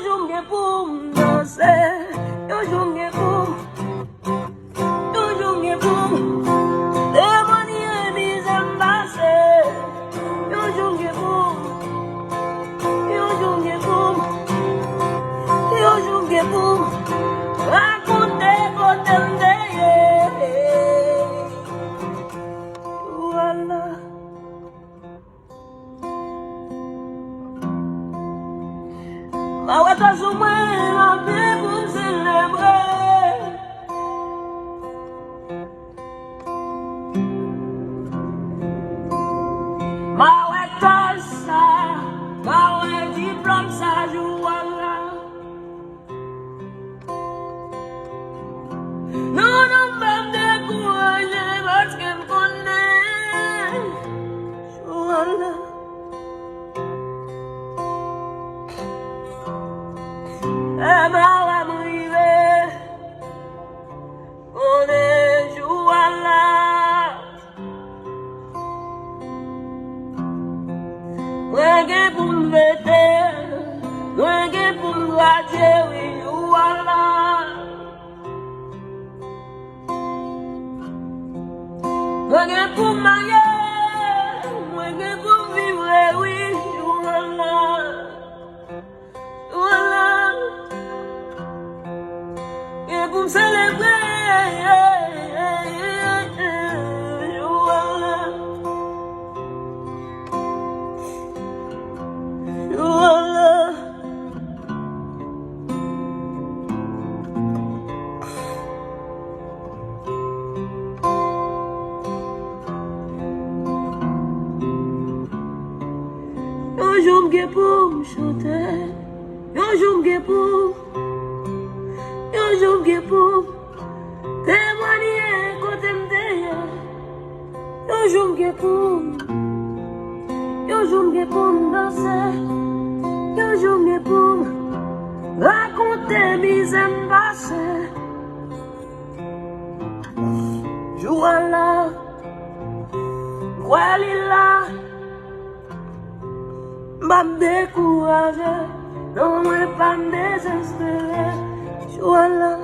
jonge pou m'danse, yo jonge pou demanye bizem base, yo jonge pou raconte kote mdeye. Voilà. Ma wata sou mwen la pe pou m'celebre. Ma wata sa, ma wè diplôme sa jou wala. Non m'm décourager parce que m'connais jou wala. Ma wè m'rive, on est jou wala. Mwen gen pou m'vete, mwen gen pou m'raje, oui, jou wala. Mwen gen pou m'maye, mwen gen pou m'vivre, oui, jou wala. Jou wala. Gen pou m'celebre, jou wala. Jou wala. Yo jou m'gen pou m'chante, yo jou m'gen pou témoigner kote m'deye. Yo jou m'gen pou m'danse, yo jou m'gen pou raconte bizem base. Jou wala, kwa li la. M'a découragé, non mwen pa m'désespéré, jou wala.